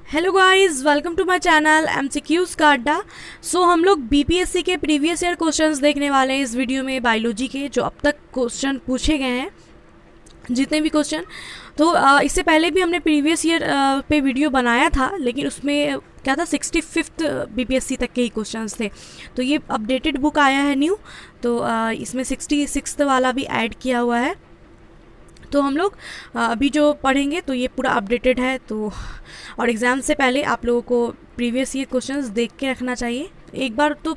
Hello guys, welcome to my channel MCQs का अड्डा। सो हम लोग बीपीएससी के प्रीवियस ईयर क्वेश्चंस देखने वाले हैं इस वीडियो में, बायोलॉजी के जो अब तक क्वेश्चन पूछे गए हैं, जितने भी क्वेश्चन। तो इससे पहले भी हमने प्रीवियस ईयर पे वीडियो बनाया था, लेकिन उसमें क्या था, 65th बीपीएससी तक के ही क्वेश्चंस थे। तो ये अपडेटेड बुक आया है न्यू, तो इसमें 66th वाला भी ऐड किया हुआ है। तो हम लोग अभी जो पढ़ेंगे तो ये पूरा अपडेटेड है। तो और एग्ज़ाम से पहले आप लोगों को प्रीवियस ईयर क्वेश्चंस देख के रखना चाहिए। एक बार तो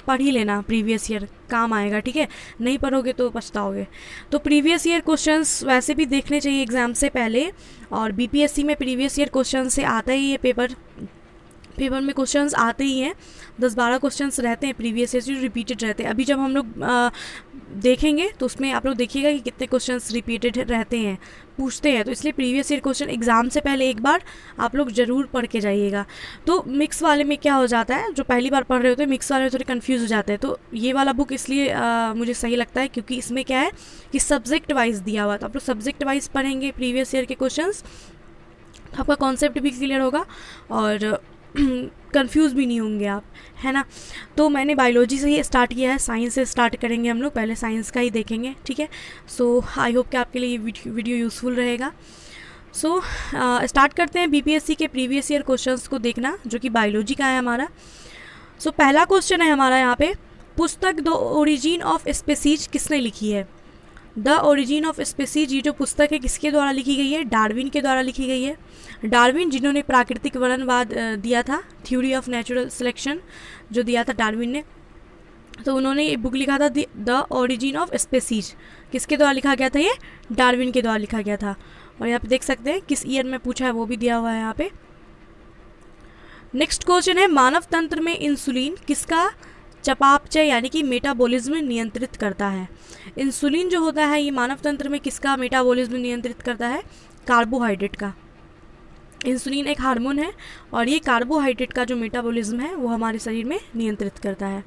पढ़ ही लेना, प्रीवियस ईयर काम आएगा, ठीक है। नहीं पढ़ोगे तो पछताओगे। तो प्रीवियस ईयर क्वेश्चंस वैसे भी देखने चाहिए एग्ज़ाम से पहले, और बीपीएससी में प्रीवियस ईयर क्वेश्चन से आता ही है पेपर में क्वेश्चंस आते ही हैं। 10-12 क्वेश्चंस रहते हैं प्रीवियस ईयर जो रिपीटेड रहते हैं। अभी जब हम लोग देखेंगे तो उसमें आप लोग देखिएगा कि कितने क्वेश्चंस रिपीटेड रहते हैं, पूछते हैं। तो इसलिए प्रीवियस ईयर क्वेश्चन एग्ज़ाम से पहले एक बार आप लोग ज़रूर पढ़ के जाइएगा। तो मिक्स वाले में क्या हो जाता है, जो पहली बार पढ़ रहे होते हैं मिक्स वाले में थोड़े कन्फ्यूज़ हो जाते हैं। तो ये वाला बुक इसलिए मुझे सही लगता है क्योंकि इसमें क्या है कि सब्जेक्ट वाइज दिया हुआ है। तो आप लोग सब्जेक्ट वाइज पढ़ेंगे प्रीवियस ईयर के क्वेश्चंस, आपका कॉन्सेप्ट भी क्लियर होगा और कंफ्यूज भी नहीं होंगे आप, है ना। तो मैंने बायोलॉजी से ही स्टार्ट किया है, साइंस से स्टार्ट करेंगे हम लोग, पहले साइंस का ही देखेंगे, ठीक है। सो आई होप कि आपके लिए ये वीडियो यूज़फुल रहेगा। सो स्टार्ट करते हैं बीपीएससी के प्रीवियस ईयर क्वेश्चंस को देखना, जो कि बायोलॉजी का है हमारा। सो पहला क्वेश्चन है हमारा यहाँ पे, पुस्तक द ओरिजिन ऑफ स्पीसीज किसने लिखी है। द ओरिजिन ऑफ स्पीसीज, ये जो पुस्तक है किसके द्वारा लिखी गई है, डार्विन के द्वारा लिखी गई है। डार्विन जिन्होंने प्राकृतिक वर्णनवाद दिया था, थ्योरी ऑफ नेचुरल सिलेक्शन जो दिया था डार्विन ने, तो उन्होंने ये बुक लिखा था द ओरिजिन ऑफ स्पीसीज। किसके द्वारा लिखा गया था, ये डार्विन के द्वारा लिखा गया था। और यहाँ पे देख सकते हैं किस ईयर में पूछा है वो भी दिया हुआ है यहाँ पे। नेक्स्ट क्वेश्चन है, मानव तंत्र में इंसुलिन किसका चयापचय यानी कि मेटाबॉलिज्म नियंत्रित करता है। इंसुलिन जो होता है ये मानव तंत्र में किसका मेटाबॉलिज्म नियंत्रित करता है, कार्बोहाइड्रेट का। इंसुलिन एक हार्मोन है और ये कार्बोहाइड्रेट का जो मेटाबॉलिज्म है वो हमारे शरीर में नियंत्रित करता है।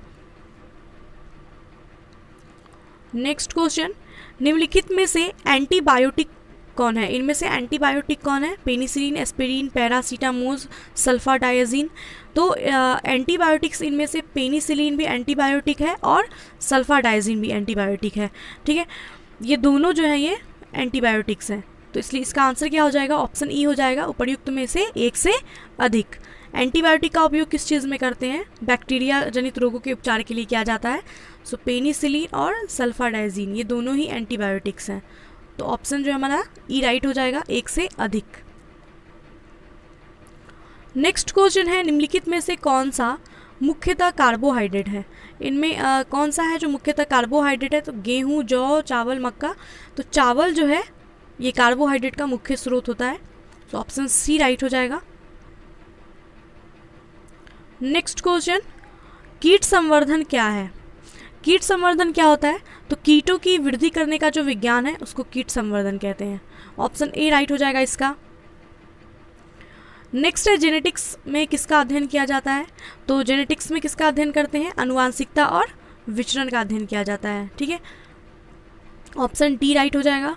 नेक्स्ट क्वेश्चन, निम्नलिखित में से एंटीबायोटिक कौन है। इनमें से एंटीबायोटिक कौन है, पेनिसिलिन, एस्पिरिन, पैरासीटामोल, सल्फाडाइजीन। तो एंटीबायोटिक्स इनमें से पेनिसिलिन भी एंटीबायोटिक है और सल्फाडाइजीन भी एंटीबायोटिक है, ठीक है। ये दोनों जो है ये एंटीबायोटिक्स हैं। तो इसलिए इसका आंसर क्या हो जाएगा, ऑप्शन ई हो जाएगा, उपर्युक्त में से एक से अधिक। एंटीबायोटिक का उपयोग किस चीज़ में करते हैं, बैक्टीरिया जनित रोगों के उपचार के लिए किया जाता है। सो पेनिसिलिन और सल्फाडाइजीन ये दोनों ही एंटीबायोटिक्स हैं। तो ऑप्शन जो हमारा ई राइट हो जाएगा, एक से अधिक। नेक्स्ट क्वेश्चन है, निम्नलिखित में से कौन सा मुख्यतः कार्बोहाइड्रेट है। इनमें कौन सा है जो मुख्यतः कार्बोहाइड्रेट है, तो गेहूं, जौ, चावल, मक्का। तो चावल जो है ये कार्बोहाइड्रेट का मुख्य स्रोत होता है। तो ऑप्शन सी राइट हो जाएगा। नेक्स्ट क्वेश्चन, कीट संवर्धन क्या है। कीट संवर्धन क्या होता है, तो कीटों की वृद्धि करने का जो विज्ञान है उसको कीट संवर्धन कहते हैं। ऑप्शन ए राइट हो जाएगा इसका। नेक्स्ट है, जेनेटिक्स में किसका अध्ययन किया जाता है। तो जेनेटिक्स में किसका अध्ययन करते हैं, आनुवांशिकता और विचरण का अध्ययन किया जाता है, ठीक है। ऑप्शन डी राइट हो जाएगा।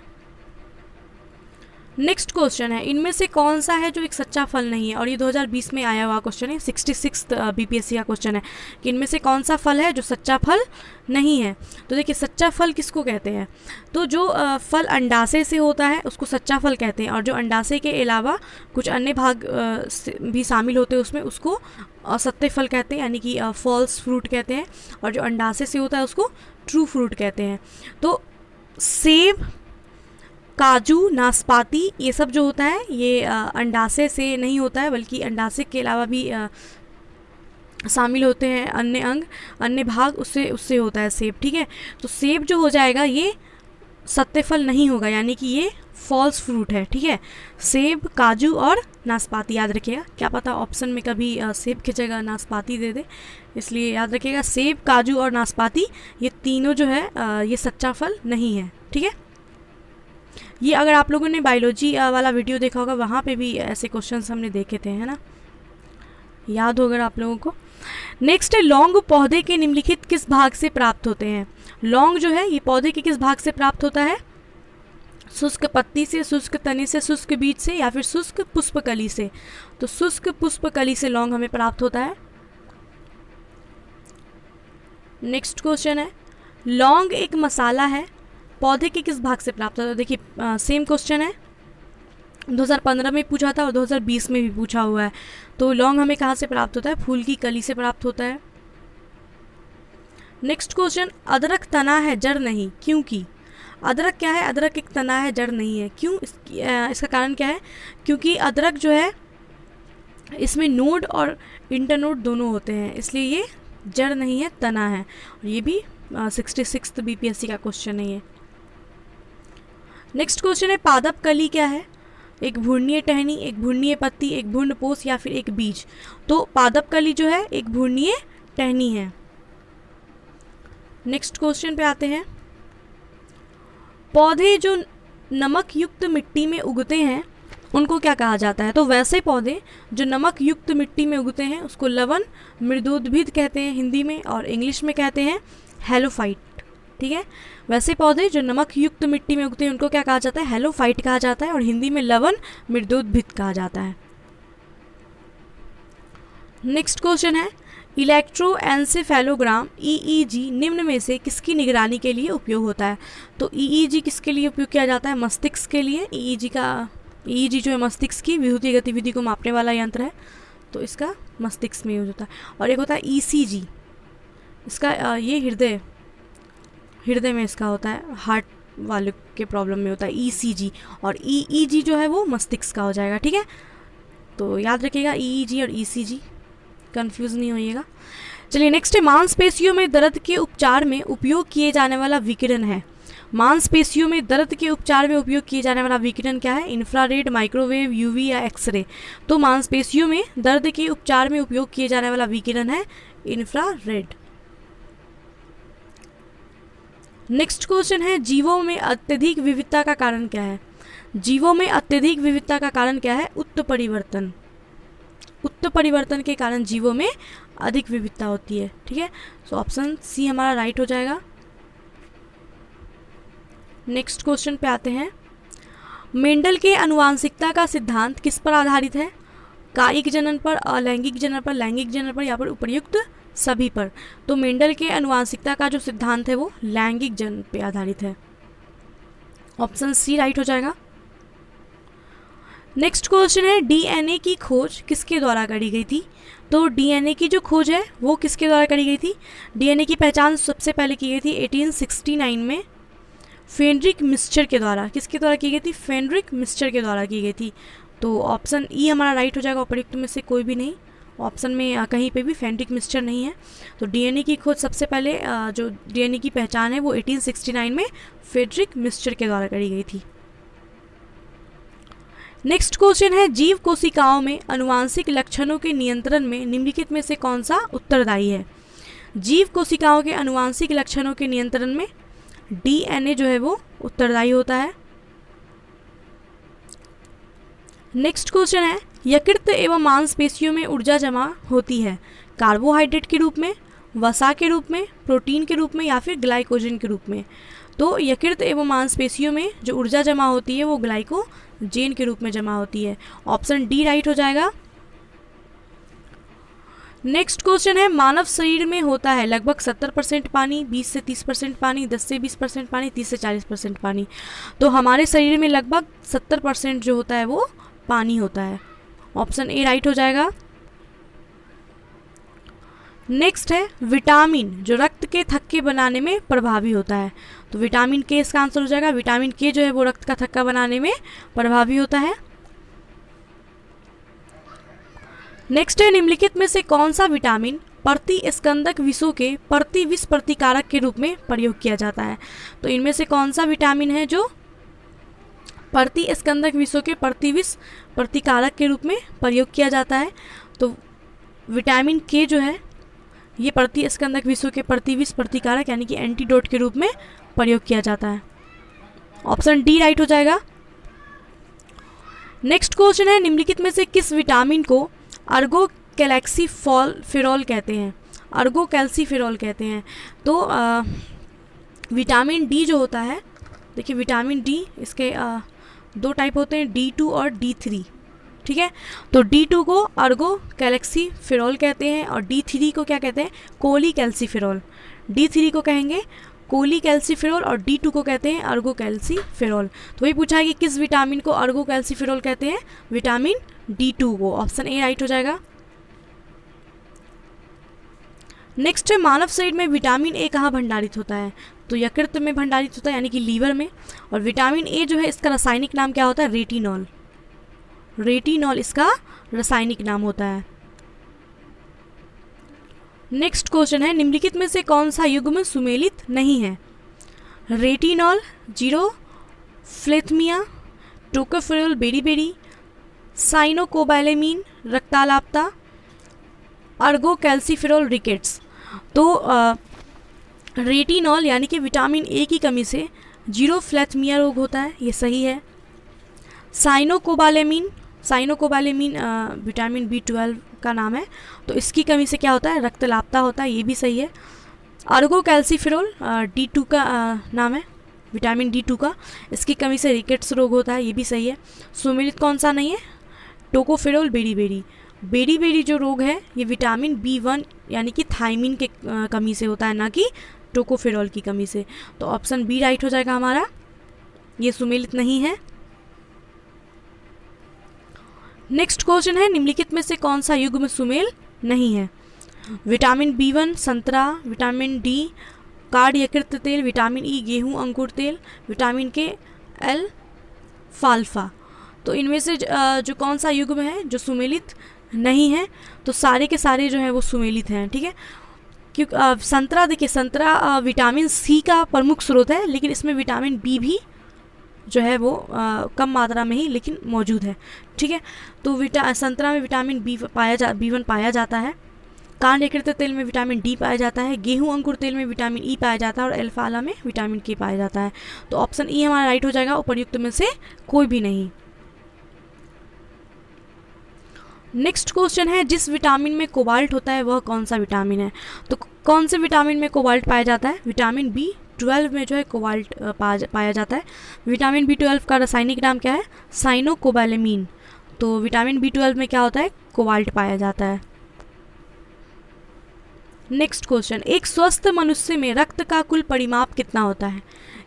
नेक्स्ट क्वेश्चन है, इनमें से कौन सा है जो एक सच्चा फल नहीं है। और ये 2020 में आया हुआ क्वेश्चन है, 66 बीपीएससी का क्वेश्चन है कि इनमें से कौन सा फल है जो सच्चा फल नहीं है। तो देखिए, सच्चा फल किसको कहते हैं, तो जो फल अंडाशय से होता है उसको सच्चा फल कहते हैं, और जो अंडाशय के अलावा कुछ अन्य भाग भी शामिल होते हैं उसमें, उसको असत्य फल कहते हैं, यानी कि फॉल्स फ्रूट कहते हैं। और जो अंडाशय से होता है उसको ट्रू फ्रूट कहते हैं। तो सेब, काजू, नाशपाती ये सब जो होता है ये अंडाशय से नहीं होता है, बल्कि अंडाशय के अलावा भी शामिल होते हैं अन्य अंग, अन्य भाग, उससे होता है सेब, ठीक है। तो सेब जो हो जाएगा ये सत्य फल नहीं होगा, यानी कि ये फॉल्स फ्रूट है, ठीक है। सेब, काजू और नाशपाती याद रखिएगा, क्या पता ऑप्शन में कभी सेब की जगह नाशपाती दे दे, इसलिए याद रखिएगा सेब, काजू और नाशपाती ये तीनों जो है ये सच्चा फल नहीं है, ठीक है। ये अगर आप लोगों ने बायोलॉजी वाला वीडियो देखा होगा वहाँ पे भी ऐसे क्वेश्चंस हमने देखे थे, है ना, याद होगा आप लोगों को। नेक्स्ट है, लौंग पौधे के निम्नलिखित किस भाग से प्राप्त होते हैं। लौंग जो है ये पौधे के किस भाग से प्राप्त होता है, शुष्क पत्ती से, शुष्क तने से, शुष्क बीज से या फिर शुष्क पुष्पकली से? तो शुष्क पुष्पकली से लौंग हमें प्राप्त होता है। नेक्स्ट क्वेश्चन है, लौंग एक मसाला है, पौधे के किस भाग से प्राप्त होता है? देखिए सेम क्वेश्चन है, 2015 में पूछा था और 2020 में भी पूछा हुआ है। तो लौंग हमें कहाँ से प्राप्त होता है? फूल की कली से प्राप्त होता है। नेक्स्ट क्वेश्चन, अदरक तना है जड़ नहीं, क्योंकि? अदरक क्या है? अदरक एक तना है, जड़ नहीं है। क्यों? इसका कारण क्या है? क्योंकि अदरक जो है इसमें नोड और इंटरनोड दोनों होते हैं, इसलिए ये जड़ नहीं है, तना है। और ये भी 66 बीपीएससी का क्वेश्चन है ये। नेक्स्ट क्वेश्चन है, पादप कली क्या है? एक भूर्णीय टहनी, एक भूर्णीय पत्ती, एक भ्रूणपोष या फिर एक बीज? तो पादप कली जो है एक भूर्णीय टहनी है। नेक्स्ट क्वेश्चन पे आते हैं, पौधे जो नमक युक्त मिट्टी में उगते हैं उनको क्या कहा जाता है? तो वैसे पौधे जो नमक युक्त मिट्टी में उगते हैं उसको लवण मृदोद्भिद कहते हैं हिंदी में, और इंग्लिश में कहते हैं हेलोफाइट। ठीक है, वैसे पौधे जो नमक युक्त मिट्टी में उगते हैं उनको क्या कहा जाता है? हेलोफाइट कहा जाता है, और हिंदी में लवण मृदोद्भिद कहा जाता है। नेक्स्ट क्वेश्चन है, इलेक्ट्रोएन्सेफेलोग्राम ईईजी निम्न में से किसकी निगरानी के लिए उपयोग होता है? तो ईईजी किसके लिए उपयोग किया जाता है? मस्तिष्क के लिए। ईईजी जो है मस्तिष्क की विद्युतीय गतिविधि को मापने वाला यंत्र है, तो इसका मस्तिष्क में यूज होता है। और एक होता है ईसीजी, इसका ये हृदय में इसका होता है, हार्ट वाले के प्रॉब्लम में होता है ईसीजी, और ईईजी जो है वो मस्तिष्क का हो जाएगा। ठीक है, तो याद रखिएगा ईईजी और ईसीजी, कंफ्यूज नहीं होइएगा। चलिए नेक्स्ट है, मांसपेशियों में दर्द के उपचार में उपयोग किए जाने वाला विकिरण है। मांसपेशियों में दर्द के उपचार में उपयोग किए जाने वाला विकिरण क्या है? इंफ्रारेड, माइक्रोवेव, यूवी या एक्सरे? तो मांसपेशियों में दर्द के उपचार में उपयोग किए जाने वाला विकिरण है इंफ्रारेड। नेक्स्ट क्वेश्चन है, जीवों में अत्यधिक विविधता का कारण क्या है? जीवों में अत्यधिक विविधता का कारण क्या है? उत्परिवर्तन। उत्परिवर्तन के कारण जीवों में अधिक विविधता होती है। ठीक है, सो ऑप्शन सी हमारा राइट हो जाएगा। नेक्स्ट क्वेश्चन पे आते हैं, मेंडल के आनुवांशिकता का सिद्धांत किस पर आधारित है? कायिक जनन पर, अलैंगिक जनन पर, लैंगिक जनन पर या फिर उपर्युक्त सभी पर? तो मेंडल के आनुवांशिकता का जो सिद्धांत है वो लैंगिक जनन पे आधारित है। ऑप्शन सी राइट हो जाएगा। नेक्स्ट क्वेश्चन है, डीएनए की खोज किसके द्वारा करी गई थी? तो डीएनए की जो खोज है वो किसके द्वारा करी गई थी? डीएनए की पहचान सबसे पहले की गई थी 1869 में फेडरिक मिस्चर के द्वारा। किसके द्वारा की गई थी? फेडरिक मिस्चर के द्वारा की गई थी। तो ऑप्शन ई हमारा राइट हो जाएगा, उपयुक्त में से कोई भी नहीं। ऑप्शन में कहीं पे भी फेडरिक मिस्चर नहीं है। तो डीएनए की खोज सबसे पहले जो डीएनए की पहचान है वो 1869 में फेडरिक मिस्चर के द्वारा करी गई थी। नेक्स्ट क्वेश्चन है, जीव कोशिकाओं में आनुवांशिक लक्षणों के नियंत्रण में निम्नलिखित में से कौन सा उत्तरदायी है? जीव कोशिकाओं के आनुवांशिक लक्षणों के नियंत्रण में डीएनए जो है वो उत्तरदायी होता है। नेक्स्ट क्वेश्चन है, यकृत एवं मांसपेशियों में ऊर्जा जमा होती है कार्बोहाइड्रेट के रूप में, वसा के रूप में, प्रोटीन के रूप में या फिर ग्लाइकोजन के रूप में? तो यकृत एवं मांसपेशियों में जो ऊर्जा जमा होती है वो ग्लाइकोजेन के रूप में जमा होती है। ऑप्शन डी राइट हो जाएगा। नेक्स्ट क्वेश्चन है, मानव शरीर में होता है लगभग 70% पानी, 20 से 30% पानी, 10 से 20% पानी, 30 से 40% पानी। तो हमारे शरीर में लगभग 70% जो होता है वो पानी होता है। ऑप्शन ए राइट हो जाएगा। नेक्स्ट है, विटामिन जो रक्त के थक्के बनाने में प्रभावी होता है। तो विटामिन के इसका आंसर हो जाएगा। विटामिन के जो है वो रक्त का थक्का बनाने में प्रभावी होता है। नेक्स्ट है, निम्नलिखित में से कौन सा विटामिन प्रतिस्कंदक विषों के प्रतिविष प्रतिकारक के रूप में प्रयोग किया जाता है? तो इनमें से कौन सा विटामिन है जो प्रतिस्कंदक विषों के प्रतिविष प्रतिकारक के रूप में प्रयोग किया जाता है? तो विटामिन के जो है ये प्रतिस्कंदक विषों के प्रतिविष प्रतिकारक यानी कि एंटीडोट के रूप में प्रयोग किया जाता है। ऑप्शन डी राइट हो जाएगा। नेक्स्ट क्वेश्चन है, निम्नलिखित में से किस विटामिन को अर्गो कैल्सीफेरॉल कहते हैं? अर्गो कैल्सीफेरॉल कहते हैं। तो विटामिन डी जो होता है देखिए विटामिन डी इसके दो टाइप होते हैं, D2 और D3, ठीक है। तो D2 को अर्गो कैल्सीफेरॉल कहते हैं और D3 को क्या कहते हैं, कोली कैल्सीफेरॉल। D3 को कहेंगे कोली कैल्सीफेरॉल और D2 को कहते हैं अर्गो कैल्सीफेरॉल। तो वही पूछा है कि किस विटामिन को अर्गो कैल्सीफेरॉल कहते हैं, विटामिन D2 को। ऑप्शन ए राइट हो जाएगा। नेक्स्ट है मानव शरीर में विटामिन ए कहाँ भंडारित होता है, तो यकृत में भंडारित होता है यानी कि लीवर में। और विटामिन ए जो है इसका रासायनिक नाम क्या होता है, रेटिनॉल। रेटिनॉल इसका रासायनिक नाम होता है। नेक्स्ट क्वेश्चन है निम्नलिखित में से कौन सा युग्म सुमेलित नहीं है, retinol, xerophthalmia, tocopherol beriberi, cyanocobalamin रक्तालापता, अर्गो कैल्सीफेरॉल रिकेट्स। तो रेटिनॉल यानी कि विटामिन ए की कमी से जीरोफ्लेथमिया रोग होता है, ये सही है। साइनोकोबालेमीन विटामिन B12 का नाम है, तो इसकी कमी से क्या होता है, रक्तलापता होता है, ये भी सही है। अर्गो कैल्सीफेरॉल D2 का नाम है, विटामिन D2 का, इसकी कमी से रिकेट्स रोग होता है, ये भी सही है। सुमेलित कौन सा नहीं है, टोकोफेरॉल बेरीबेरी जो रोग है ये विटामिन B1 यानी कि थायमिन के कमी से होता है, ना कि टोकोफेरॉल की कमी से। तो ऑप्शन बी राइट हो जाएगा हमारा, ये सुमेलित नहीं है। नेक्स्ट क्वेश्चन है निम्नलिखित में से कौन सा युग्म सुमेल नहीं है, विटामिन B1 संतरा, विटामिन डी कार्ड यकृत तेल, विटामिन ई गेहूं अंकुर तेल, विटामिन के अल्फाल्फा। तो इनमें से जो कौन सा युग्म है जो सुमेलित नहीं है, तो सारे के सारे जो हैं वो सुमेलित हैं, ठीक है। क्योंकि संतरा, देखिए संतरा विटामिन सी का प्रमुख स्रोत है, लेकिन इसमें विटामिन बी भी जो है वो कम मात्रा में ही लेकिन मौजूद है, ठीक है। तो संतरा में विटामिन B1 पाया जाता है, कांड यकृत तेल में विटामिन डी पाया जाता है, गेहूं अंकुर तेल में विटामिन ई पाया जाता है और अल्फाला में विटामिन के पाया जाता है। तो ऑप्शन ई हमारा राइट हो जाएगा, उपर्युक्त में से कोई भी नहीं। नेक्स्ट क्वेश्चन है जिस विटामिन में कोबाल्ट होता है वह कौन सा विटामिन है, तो कौन से विटामिन में कोबाल्ट पाया जाता है, विटामिन B12 में जो है कोबाल्ट पाया जाता है। विटामिन B12 का रासायनिक नाम क्या है, साइनोकोबालेमीन। तो विटामिन B12 में क्या होता है, कोबाल्ट पाया जाता है। नेक्स्ट क्वेश्चन, एक स्वस्थ मनुष्य में रक्त का कुल परिमाप कितना होता है,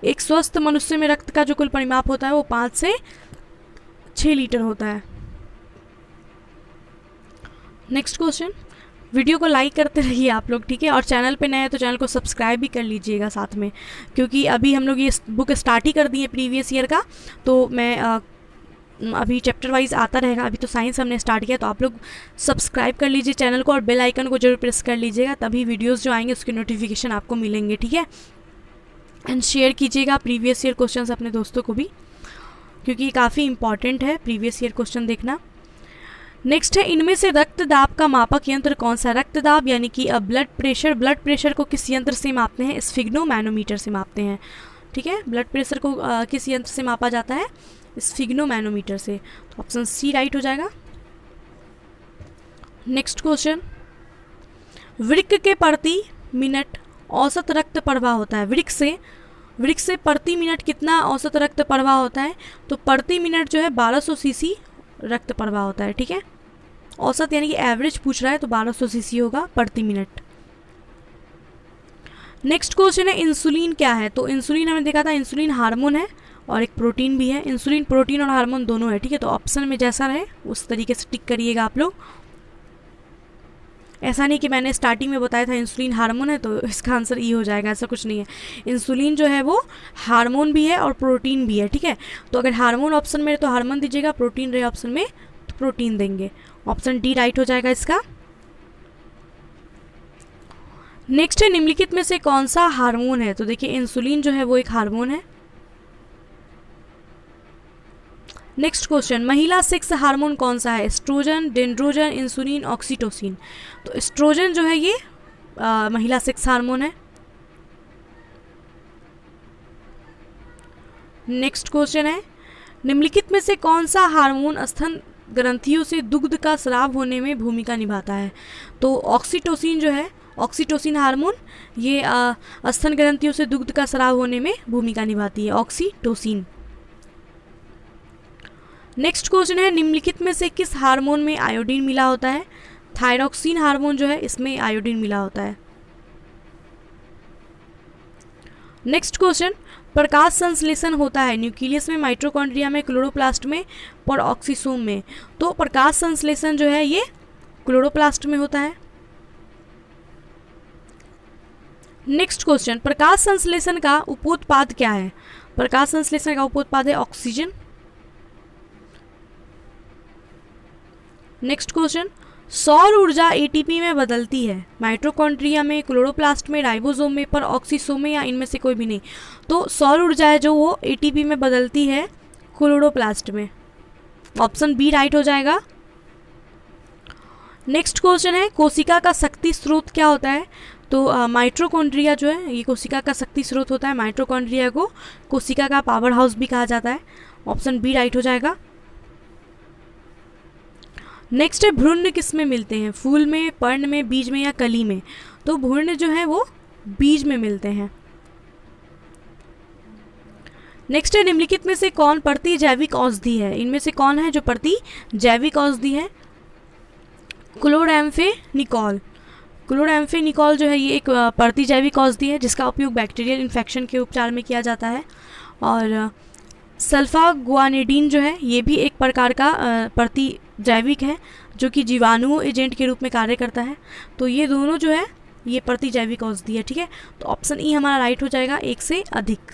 एक स्वस्थ मनुष्य में रक्त का जो कुल परिमाप होता है वो 5 से 6 लीटर होता है। नेक्स्ट क्वेश्चन, वीडियो को लाइक करते रहिए आप लोग, ठीक है, और चैनल पे नए हैं तो चैनल को सब्सक्राइब भी कर लीजिएगा साथ में, क्योंकि अभी हम लोग ये बुक स्टार्ट ही कर दी है प्रीवियस ईयर का, तो मैं अभी चैप्टर वाइज आता रहेगा। अभी तो साइंस हमने स्टार्ट किया, तो आप लोग सब्सक्राइब कर लीजिए चैनल को और बेल आइकन को जरूर प्रेस कर लीजिएगा, तभी वीडियोज़ जो आएंगे उसके नोटिफिकेशन आपको मिलेंगे, ठीक है। एंड शेयर कीजिएगा प्रीवियस ईयर क्वेश्चन अपने दोस्तों को भी, क्योंकि काफ़ी इंपॉर्टेंट है प्रीवियस ईयर क्वेश्चन देखना। नेक्स्ट है इनमें से रक्तदाब का मापक यंत्र कौन सा, रक्तदाब यानी कि ब्लड प्रेशर को किस यंत्र से मापते हैं, स्फिग्नोमैनोमीटर से मापते हैं, ठीक है। ब्लड प्रेशर को किस यंत्र से मापा जाता है, स्फिग्नोमैनोमीटर से। तो ऑप्शन सी राइट हो जाएगा। नेक्स्ट क्वेश्चन, वृक्क के प्रति मिनट औसत रक्त प्रवाह होता है, वृक्क से प्रति मिनट कितना औसत रक्त प्रवाह होता है, तो प्रति मिनट जो है 1200 सीसी रक्त प्रवाह होता है, ठीक है। औसत यानी कि एवरेज पूछ रहा है, तो 1200 सीसी होगा प्रति मिनट। नेक्स्ट क्वेश्चन है इंसुलिन क्या है, तो इंसुलिन हमने देखा था, इंसुलिन हार्मोन है और एक प्रोटीन भी है। इंसुलिन प्रोटीन और हार्मोन दोनों है, ठीक है। तो ऑप्शन में जैसा रहे उस तरीके से टिक करिएगा आप लोग। ऐसा नहीं कि मैंने स्टार्टिंग में बताया था इंसुलिन हार्मोन है तो इसका आंसर ई हो जाएगा, ऐसा कुछ नहीं है। इंसुलिन जो है वो हार्मोन भी है और प्रोटीन भी है, ठीक है। तो अगर हार्मोन ऑप्शन में तो हार्मोन दीजिएगा, प्रोटीन रहे ऑप्शन में तो प्रोटीन देंगे। ऑप्शन डी राइट हो जाएगा इसका। नेक्स्ट है निम्नलिखित में से कौन सा हार्मोन है, तो देखिए इंसुलिन जो है वो एक हार्मोन है। नेक्स्ट क्वेश्चन, महिला सेक्स हार्मोन कौन सा है, एस्ट्रोजन, डेंड्रोजन, इंसुलिन, ऑक्सीटोसिन। तो एस्ट्रोजन जो है ये महिला सेक्स हार्मोन है। नेक्स्ट क्वेश्चन है निम्नलिखित में से कौन सा हार्मोन स्तन ग्रंथियों से दुग्ध का स्राव होने में भूमिका निभाता है, तो ऑक्सीटोसिन जो है ऑक्सीटोसिन हार्मोन ये स्तन ग्रंथियों से दुग्ध का स्राव होने में भूमिका निभाती है, ऑक्सीटोसिन। नेक्स्ट क्वेश्चन है, निम्नलिखित में से किस हार्मोन में आयोडीन मिला होता है? थायरॉक्सिन हार्मोन जो है इसमें आयोडीन मिला होता है। नेक्स्ट क्वेश्चन, प्रकाश संश्लेषण होता है न्यूक्लियस में, माइटोकॉन्ड्रिया में, क्लोरोप्लास्ट में, परऑक्सीसोम में। तो प्रकाश संश्लेषण जो है ये क्लोरोप्लास्ट में होता है। नेक्स्ट क्वेश्चन, प्रकाश संश्लेषण का उपोत्पाद क्या है? प्रकाश संश्लेषण का उपोत्पाद है ऑक्सीजन। नेक्स्ट क्वेश्चन, सौर ऊर्जा एटीपी में बदलती है माइटोकॉन्ड्रिया में, क्लोरोप्लास्ट में, राइबोसोम में, परऑक्सीसोम में, या इनमें से कोई भी नहीं? तो सौर ऊर्जा है जो वो एटीपी में बदलती है क्लोरोप्लास्ट में। ऑप्शन बी राइट हो जाएगा। नेक्स्ट क्वेश्चन है, कोशिका का शक्ति स्रोत क्या होता है? तो माइटोकॉन्ड्रिया जो है ये कोशिका का शक्ति स्रोत होता है। माइटोकॉन्ड्रिया को कोशिका का पावर हाउस भी कहा जाता है। ऑप्शन बी राइट हो जाएगा। नेक्स्ट है, भ्रूण किस में मिलते हैं? फूल में, पर्ण में, बीज में, या कली में? तो भ्रूण जो है वो बीज में मिलते हैं। नेक्स्ट है, निम्नलिखित में से कौन प्रति जैविक औषधि है? इनमें से कौन है जो प्रति जैविक औषधि है? क्लोरैम्फेनिकोल। क्लोरैम्फेनिकोल जो है ये एक प्रति जैविक औषधि है जिसका उपयोग बैक्टीरियल इन्फेक्शन के उपचार में किया जाता है। और सल्फागुआनिडीन जो है ये भी एक प्रकार का प्रति जैविक है जो कि जीवाणु एजेंट के रूप में कार्य करता है। तो ये दोनों जो है ये प्रति जैविक औषधि है, ठीक है। तो ऑप्शन ई हमारा राइट हो जाएगा, एक से अधिक।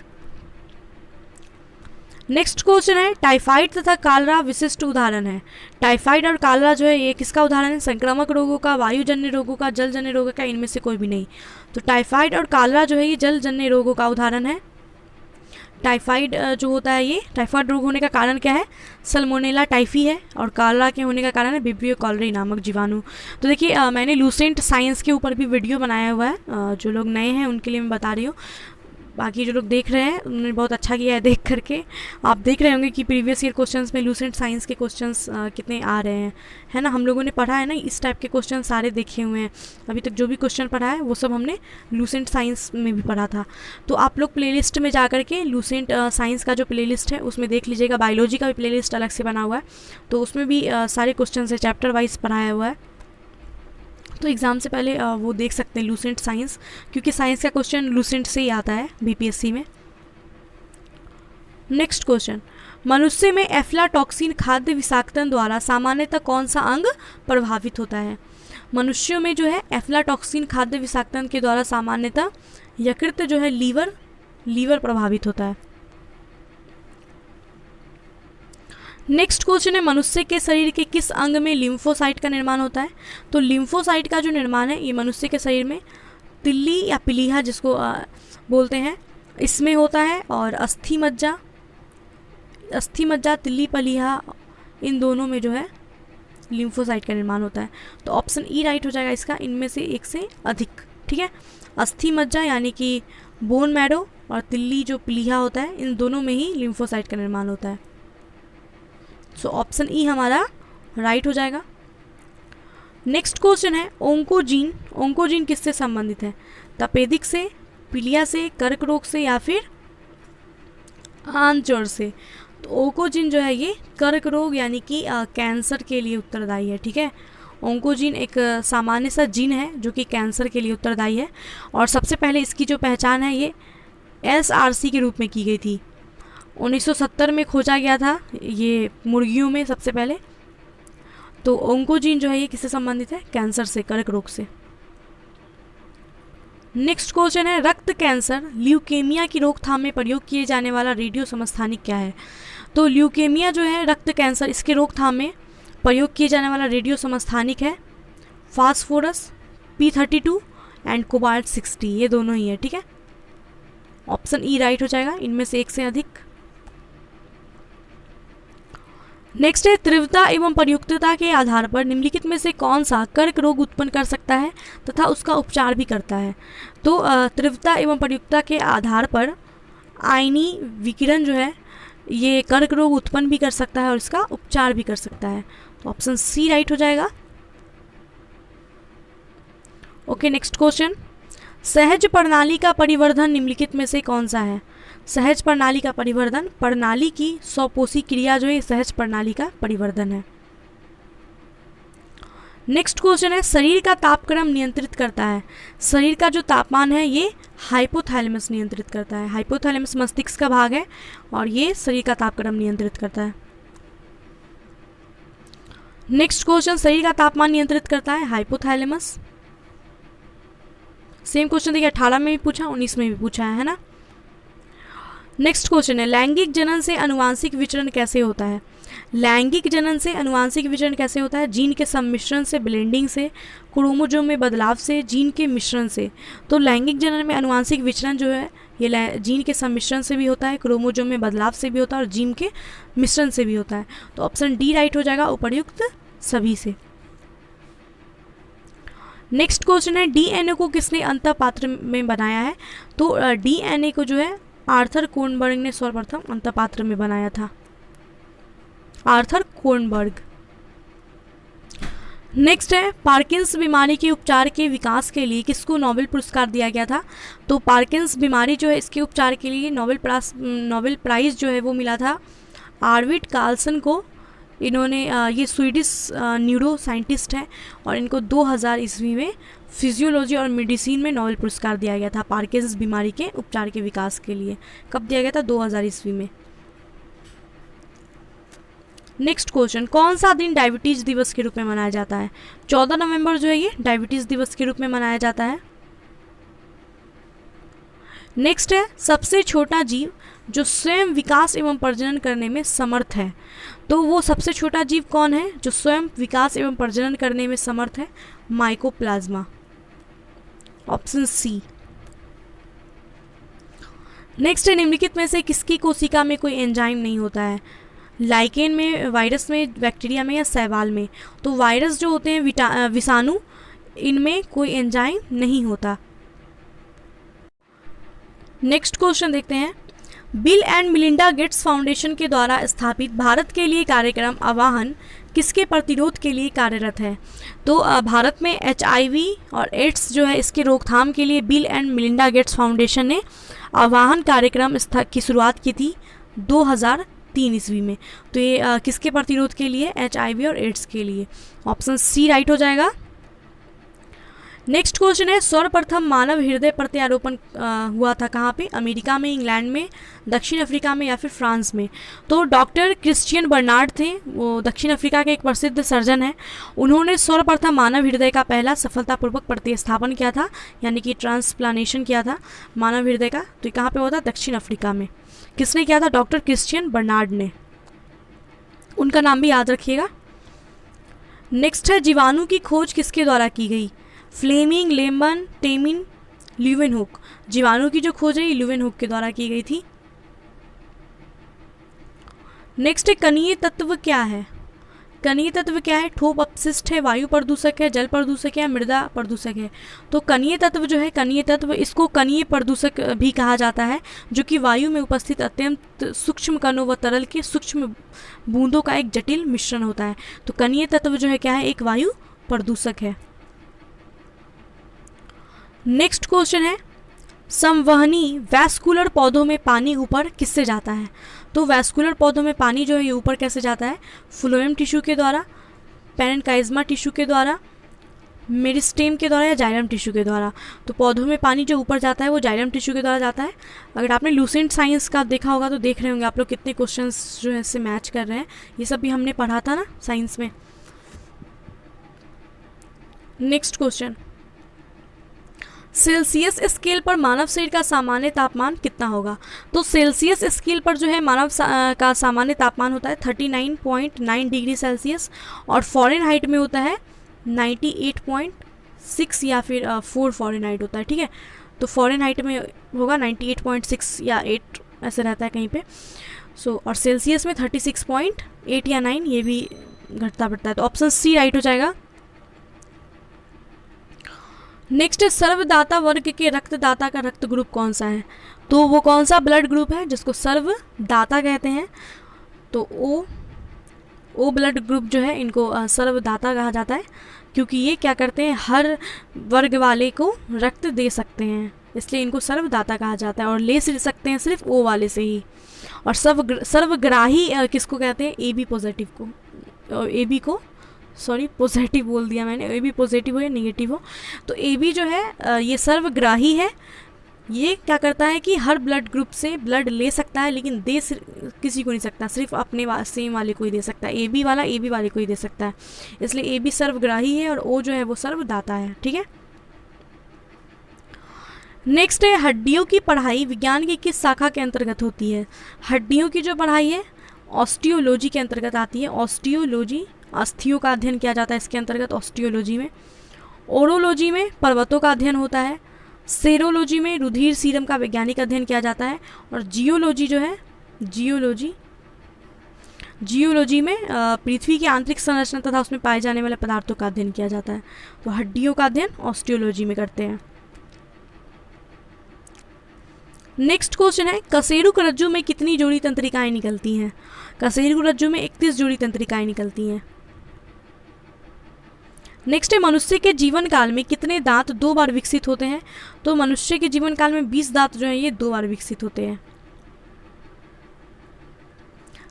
नेक्स्ट क्वेश्चन है, टाइफाइड तथा कालरा विशिष्ट उदाहरण है। टाइफाइड और कालरा जो है ये किसका उदाहरण है? संक्रामक रोगों का, वायुजन्य रोगों का, जलजन्य रोगों का, इनमें से कोई भी नहीं। तो टाइफाइड और कालरा जो है ये जलजन्य रोगों का उदाहरण है। टाइफाइड जो होता है ये टाइफाइड रोग होने का कारण क्या है? सल्मोनेला टाइफी है। और कालरा के होने का कारण है विब्रियो कॉलरी नामक जीवाणु। तो देखिए मैंने लूसेंट साइंस के ऊपर भी वीडियो बनाया हुआ है, जो लोग नए हैं उनके लिए मैं बता रही हूँ। बाकी जो लोग देख रहे हैं उन्होंने बहुत अच्छा किया है देख करके। आप देख रहे होंगे कि प्रीवियस ईयर क्वेश्चंस में लूसेंट साइंस के क्वेश्चंस कितने आ रहे हैं, है ना। हम लोगों ने पढ़ा है ना, इस टाइप के क्वेश्चन सारे देखे हुए हैं। अभी तक जो भी क्वेश्चन पढ़ा है वो सब हमने लूसेंट साइंस में भी पढ़ा था। तो आप लोग प्लेलिस्ट में जा करके लूसेंट साइंस का जो प्लेलिस्ट है उसमें देख लीजिएगा। बायोलॉजी का भी प्लेलिस्ट अलग से बना हुआ है, तो उसमें भी सारे क्वेश्चन है चैप्टर वाइज पढ़ाया हुआ है। तो एग्ज़ाम से पहले वो देख सकते हैं लूसेंट साइंस, क्योंकि साइंस का क्वेश्चन लूसेंट से ही आता है बीपीएससी में। नेक्स्ट क्वेश्चन, मनुष्य में एफ्लाटॉक्सिन खाद्य विषाक्तन द्वारा सामान्यतः कौन सा अंग प्रभावित होता है? मनुष्यों में जो है एफ्लाटॉक्सिन खाद्य विषाक्तन के द्वारा सामान्यतः यकृत जो है लीवर प्रभावित होता है। नेक्स्ट क्वेश्चन है, मनुष्य के शरीर के किस अंग में लिम्फोसाइट का निर्माण होता है? तो लिम्फोसाइट का जो निर्माण है ये मनुष्य के शरीर में तिल्ली या प्लीहा जिसको बोलते हैं इसमें होता है। और अस्थि मज्जा, तिल्ली, प्लीहा, इन दोनों में जो है लिम्फोसाइट का निर्माण होता है। तो ऑप्शन ई राइट हो जाएगा इसका, इनमें से एक से अधिक, ठीक है। अस्थि मज्जा यानी कि बोन मैरो और तिल्ली जो प्लीहा होता है इन दोनों में ही लिम्फोसाइट का निर्माण होता है। सो ऑप्शन ई हमारा राइट हो जाएगा। नेक्स्ट क्वेश्चन है, ओंकोजीन किससे संबंधित है? तपेदिक से, पीलिया से, कर्क रोग से, या फिर आंचौर से? तो ओंकोजीन जो है ये कर्क रोग यानी कि कैंसर के लिए उत्तरदायी है, ठीक है। ओंकोजीन एक सामान्य सा जीन है जो कि कैंसर के लिए उत्तरदायी है। और सबसे पहले इसकी जो पहचान है ये SRC के रूप में की गई थी। 1970 में खोजा गया था ये मुर्गियों में सबसे पहले। तो ओंकोजीन जो है ये किससे संबंधित है? कैंसर से, कर्क रोग से। नेक्स्ट क्वेश्चन है, रक्त कैंसर ल्यूकेमिया की रोकथाम में प्रयोग किए जाने वाला रेडियो समस्थानिक क्या है? तो ल्यूकेमिया जो है रक्त कैंसर, इसके रोकथाम में प्रयोग किए जाने वाला रेडियो समस्थानिक है फास्फोरस, P32 एंड कोबाल्ट 60, ये दोनों ही है, ठीक है। ऑप्शन ई राइट हो जाएगा, इनमें से एक से अधिक। नेक्स्ट है, तीव्रता एवं प्रयुक्तता के आधार पर निम्नलिखित में से कौन सा कर्क रोग उत्पन्न कर सकता है तथा उसका उपचार भी करता है? तो तीव्रता एवं प्रयुक्तता के आधार पर आयनी विकिरण जो है ये कर्क रोग उत्पन्न भी कर सकता है और इसका उपचार भी कर सकता है। तो ऑप्शन सी राइट हो जाएगा। ओके, नेक्स्ट क्वेश्चन, सहज प्रणाली का परिवर्धन निम्नलिखित में से कौन सा है? सहज प्रणाली का परिवर्धन, प्रणाली की स्वपोषी क्रिया जो है सहज प्रणाली का परिवर्धन है। नेक्स्ट क्वेश्चन है, शरीर का तापक्रम नियंत्रित करता है। शरीर का जो तापमान है ये हाइपोथैलेमस नियंत्रित करता है। हाइपोथैलेमस मस्तिष्क का भाग है और ये शरीर का तापक्रम नियंत्रित करता है। नेक्स्ट क्वेश्चन, शरीर का तापमान नियंत्रित करता है हाइपोथैलेमस। सेम क्वेश्चन देखिए 18 में भी पूछा, 19 में भी पूछा है ना। नेक्स्ट क्वेश्चन है, लैंगिक जनन से अनुवांशिक विचरण कैसे होता है? लैंगिक जनन से अनुवांशिक विचरण कैसे होता है? जीन के सम्मिश्रण से, ब्लेंडिंग से, क्रोमोसोम में बदलाव से, जीन के मिश्रण से। तो लैंगिक जनन में अनुवांशिक विचरण जो है ये जीन के सम्मिश्रण से भी होता है, क्रोमोसोम में बदलाव से भी होता है और जीन के मिश्रण से भी होता है। तो ऑप्शन डी राइट हो जाएगा, उपर्युक्त सभी से। नेक्स्ट क्वेश्चन है, डीएनए को किसने अंतःपात्र में बनाया है? तो डीएनए को जो है आर्थर कोनबर्ग ने सर्वप्रथम अंतःपात्र में बनाया था, आर्थर कोनबर्ग। नेक्स्ट है, पार्किंस बीमारी के उपचार के विकास के लिए किसको नोबेल पुरस्कार दिया गया था? तो पार्किंस बीमारी जो है इसके उपचार के लिए नोबेल प्राइज़ जो है वो मिला था आर्विड कार्लसन को। इन्होंने ये स्वीडिश न्यूरो साइंटिस्ट है और इनको 2000 ईस्वी में फिजियोलॉजी और मेडिसिन में नोबेल पुरस्कार दिया गया था पार्किंसंस बीमारी के उपचार के विकास के लिए। कब दिया गया था? 2000 ईस्वी में। नेक्स्ट क्वेश्चन, कौन सा दिन डायबिटीज़ दिवस के रूप में मनाया जाता है? 14 नवंबर जो है ये डायबिटीज़ दिवस के रूप में मनाया जाता है। नेक्स्ट है, सबसे छोटा जीव जो स्वयं विकास एवं प्रजनन करने में समर्थ है। तो वो सबसे छोटा जीव कौन है जो स्वयं विकास एवं प्रजनन करने में समर्थ है? Mycoplasma, option C. नेक्स्ट है, निम्नलिखित में से किसकी कोशिका में कोई एंजाइम नहीं होता है? लाइकेन में, वायरस में, बैक्टीरिया में या शैवाल में? तो वायरस जो होते हैं विषाणु, इनमें कोई एंजाइम नहीं होता। नेक्स्ट क्वेश्चन देखते हैं, bill and Melinda Gates foundation के द्वारा स्थापित भारत के लिए कार्यक्रम आवाहन किसके प्रतिरोध के लिए कार्यरत है? तो भारत में HIV और एड्स जो है इसके रोकथाम के लिए bill and Melinda Gates foundation ने आवाहन कार्यक्रम की शुरुआत की थी 2003 ईस्वी में। तो ये किसके प्रतिरोध के लिए? HIV और एड्स के लिए। ऑप्शन सी राइट हो जाएगा। नेक्स्ट क्वेश्चन है, सर्वप्रथम मानव हृदय प्रत्यारोपण हुआ था कहाँ पे? अमेरिका में, इंग्लैंड में, दक्षिण अफ्रीका में या फिर फ्रांस में? तो डॉक्टर क्रिश्चियन बर्नार्ड थे, वो दक्षिण अफ्रीका के एक प्रसिद्ध सर्जन हैं। उन्होंने सर्वप्रथम मानव हृदय का पहला सफलतापूर्वक प्रतिस्थापन किया था, यानी कि ट्रांसप्लांटेशन किया था मानव हृदय का। तो कहाँ पे हुआ था? दक्षिण अफ्रीका में। किसने किया था? डॉक्टर क्रिश्चियन बर्नार्ड ने। उनका नाम भी याद रखिएगा। नेक्स्ट है, जीवाणु की खोज किसके द्वारा की गई? Fleming, Lemon, Temin, Leeuwenhoek. जीवाणु की जो खोज है ये ल्यूवेनहुक के द्वारा की गई थी। नेक्स्ट है, कणीय तत्व क्या है? कणीय तत्व क्या है? ठोस अपशिष्ट है, वायु प्रदूषक है, जल प्रदूषक है, मृदा प्रदूषक है? तो कणीय तत्व जो है, कणीय तत्व इसको कणीय प्रदूषक भी कहा जाता है, जो कि वायु में उपस्थित अत्यंत सूक्ष्म कणों व तरल के सूक्ष्म बूंदों का एक जटिल मिश्रण होता है। तो कणीय तत्व जो है क्या है? एक वायु प्रदूषक है। नेक्स्ट क्वेश्चन है, संवहनी वैस्कुलर पौधों में पानी ऊपर किससे जाता है? तो वैस्कुलर पौधों में पानी जो है ये ऊपर कैसे जाता है? फ्लोएम टिश्यू के द्वारा, पैरेन्काइज्मा टिश्यू के द्वारा, मेरिस्टेम के द्वारा या जाइलम टिश्यू के द्वारा? तो पौधों में पानी जो ऊपर जाता है वो जाइलम टिश्यू के द्वारा जाता है। अगर आपने लूसेंट साइंस का देखा होगा तो देख रहे होंगे आप लोग कितने क्वेश्चंस जो है इससे मैच कर रहे हैं। ये सब भी हमने पढ़ा था ना साइंस में। नेक्स्ट क्वेश्चन, सेल्सियस स्केल पर मानव शरीर का सामान्य तापमान कितना होगा? तो सेल्सियस स्केल पर जो है मानव का सामान्य तापमान होता है 39.9 डिग्री सेल्सियस और फ़ारेनहाइट में होता है 98.6 या फिर 4 फ़ारेनहाइट होता है। ठीक है, तो फ़ारेनहाइट में होगा 98.6 या 8 ऐसे रहता है कहीं पे। और सेल्सियस में 36.8 या 9 ये भी घटता बढ़ता है। तो ऑप्शन सी राइट हो जाएगा। नेक्स्ट, सर्वदाता वर्ग के रक्तदाता का रक्त ग्रुप कौन सा है? तो वो कौन सा ब्लड ग्रुप है जिसको सर्वदाता कहते हैं? तो ओ ब्लड ग्रुप जो है इनको सर्वदाता कहा जाता है। क्योंकि ये क्या करते हैं, हर वर्ग वाले को रक्त दे सकते हैं, इसलिए इनको सर्वदाता कहा जाता है। और ले सकते हैं सिर्फ ओ वाले से ही। और सर्वग्राही किसको कहते हैं, ए बी पॉजिटिव को। ए बी को सॉरी पॉजिटिव बोल दिया मैंने, ए बी पॉजिटिव हो या नेगेटिव हो, तो ए बी जो है ये सर्वग्राही है। ये क्या करता है कि हर ब्लड ग्रुप से ब्लड ले सकता है, लेकिन दे किसी को नहीं सकता, सिर्फ अपने सेम वाले को ही दे सकता है। ए बी वाला ए बी वाले को ही दे सकता है, इसलिए ए बी सर्वग्राही है और ओ जो है वो सर्वदाता है। ठीक है, नेक्स्ट है हड्डियों की पढ़ाई विज्ञान की किस शाखा के अंतर्गत होती है। हड्डियों की जो पढ़ाई है ऑस्टियोलॉजी के अंतर्गत आती है। ऑस्टियोलॉजी, अस्थियों का अध्ययन किया जाता है इसके अंतर्गत ऑस्टियोलॉजी में। ओरोलॉजी में पर्वतों का अध्ययन होता है। सेरोलॉजी में रुधिर सीरम का वैज्ञानिक अध्ययन किया जाता है। और जियोलॉजी जो है, जियोलॉजी में पृथ्वी की आंतरिक संरचना तथा उसमें पाए जाने वाले पदार्थों का अध्ययन किया जाता है। तो हड्डियों का अध्ययन ऑस्टियोलॉजी में करते हैं। नेक्स्ट क्वेश्चन है कशेरुक रज्जु में कितनी जोड़ी तंत्रिकाएं निकलती हैं। कशेरुक रज्जु में 31 जोड़ी तंत्रिकाएं निकलती हैं। नेक्स्ट है मनुष्य के जीवन काल में कितने दांत 2 बार विकसित होते हैं। तो मनुष्य के जीवन काल में 20 दांत जो है ये 2 बार विकसित होते हैं।